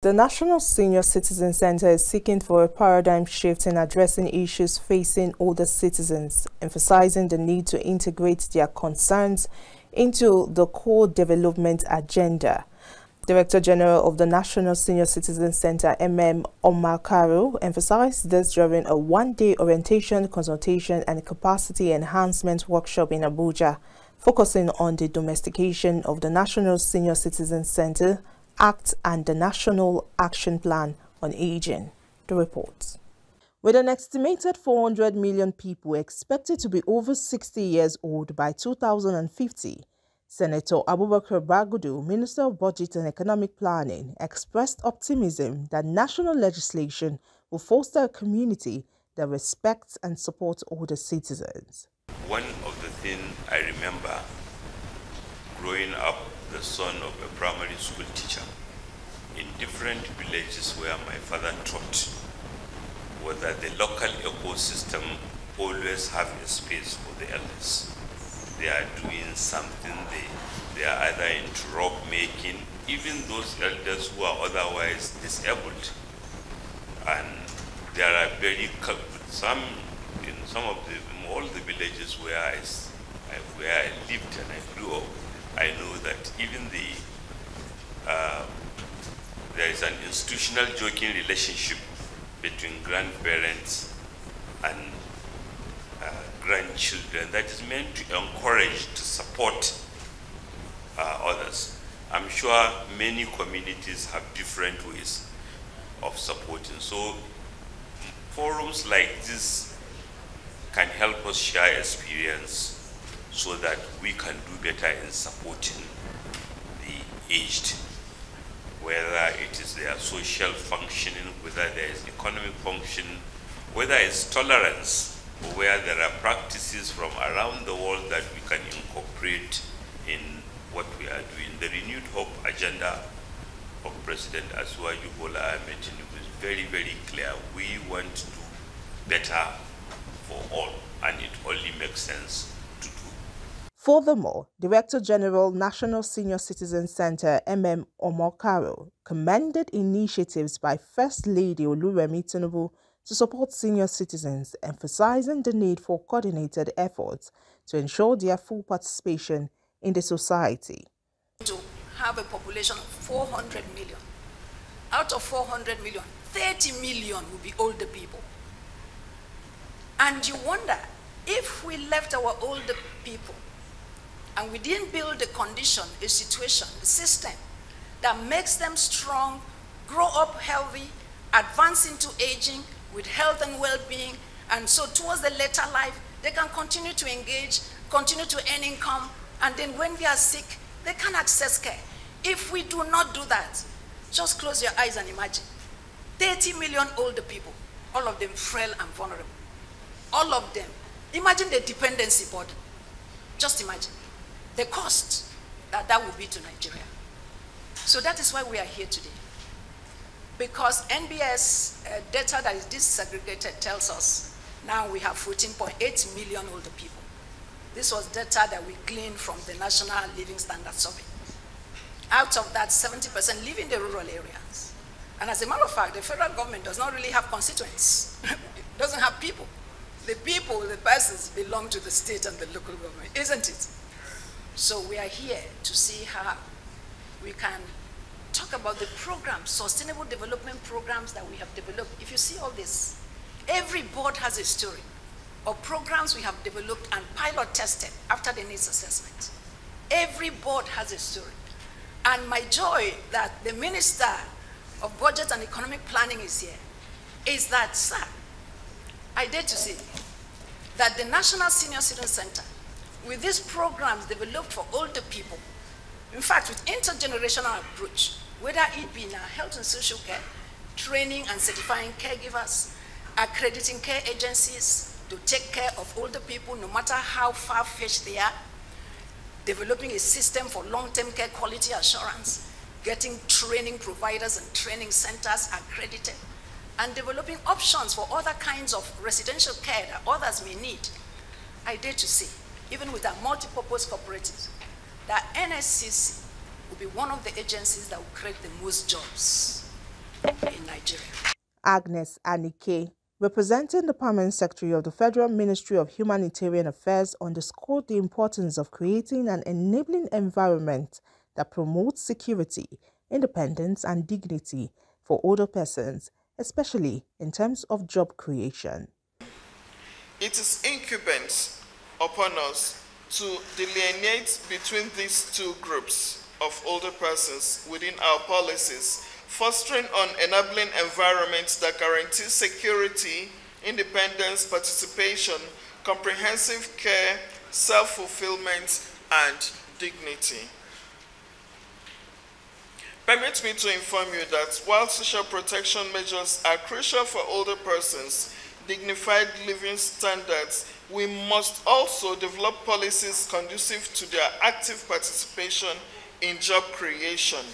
The National Senior Citizen Center is seeking for a paradigm shift in addressing issues facing older citizens, emphasizing the need to integrate their concerns into the core development agenda. Director General of the National Senior Citizen Center, Omar Karo, emphasized this during a one-day orientation, consultation and capacity enhancement workshop in Abuja, focusing on the domestication of the National Senior Citizen Center Act and the National Action Plan on Aging. The report. With an estimated 400 million people expected to be over 60 years old by 2050, Senator Abubakar Bagudu, Minister of Budget and Economic Planning, expressed optimism that national legislation will foster a community that respects and supports older citizens. One of the things I remember growing up the son of a primary school teacher in different villages where my father taught was that the local ecosystem always have a space for the elders. They are doing something, they are either into rope making, even those elders who are otherwise disabled. And there are very in all the villages where I lived and I grew up, I know that even there is an institutional joking relationship between grandparents and grandchildren that is meant to encourage, to support others. I'm sure many communities have different ways of supporting. So forums like this can help us share experience so that we can do better in supporting the aged, whether it is their social functioning, whether there is economic function, whether it's tolerance, or where there are practices from around the world that we can incorporate in what we are doing. The Renewed Hope agenda of President Asuwaju Bola Ahmed Tinubu is very, very clear. We want to do better for all, and it only makes sense to do. Furthermore, Director General National Senior Citizen Center Omar Karo commended initiatives by First Lady Oluremi Tinubu to support senior citizens, emphasizing the need for coordinated efforts to ensure their full participation in the society. To have a population of 400 million. Out of 400 million, 30 million will be older people. And you wonder, if we left our older people and we didn't build a condition, a situation, a system that makes them strong, grow up healthy, advance into aging with health and well-being, and so towards the later life, they can continue to engage, continue to earn income, and then when they are sick, they can access care. If we do not do that, just close your eyes and imagine. 30 million older people, all of them frail and vulnerable. All of them. Imagine the dependency burden. Just imagine the cost that would be to Nigeria. So that is why we are here today. Because NBS data that is disaggregated tells us now we have 14.8 million older people. This was data that we gleaned from the National Living Standard Survey. Out of that, 70% live in the rural areas. And as a matter of fact, the federal government does not really have constituents. It doesn't have people. The people, the persons, belong to the state and the local government, isn't it? So we are here to see how we can talk about the programs, sustainable development programs that we have developed. If you see all this, every board has a story of programs we have developed and pilot tested after the needs assessment. Every board has a story. And my joy that the Minister of Budget and Economic Planning is here is that, sir, I dare to say that the National Senior Citizen Center, with these programs developed for older people, in fact, with intergenerational approach, whether it be in our health and social care, training and certifying caregivers, accrediting care agencies to take care of older people no matter how far-fetched they are, developing a system for long-term care quality assurance, getting training providers and training centers accredited, and developing options for other kinds of residential care that others may need. I dare to say, even with our multi-purpose cooperatives, that NSCC will be one of the agencies that will create the most jobs Agnes Anike, representing the Permanent Secretary of the Federal Ministry of Humanitarian Affairs, underscored the importance of creating an enabling environment that promotes security, independence and dignity for older persons, especially in terms of job creation. It is incumbent upon us to delineate between these two groups of older persons within our policies, fostering an enabling environment that guarantees security, independence, participation, comprehensive care, self-fulfillment, and dignity. Permit me to inform you that while social protection measures are crucial for older persons' dignified living standards, we must also develop policies conducive to their active participation in job creation.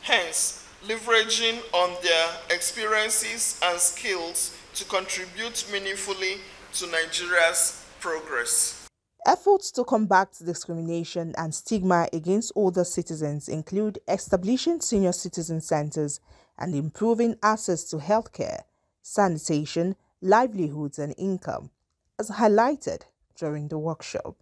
Hence, leveraging on their experiences and skills to contribute meaningfully to Nigeria's progress. Efforts to combat discrimination and stigma against older citizens include establishing senior citizen centers and improving access to healthcare, sanitation, livelihoods and income, as highlighted during the workshop.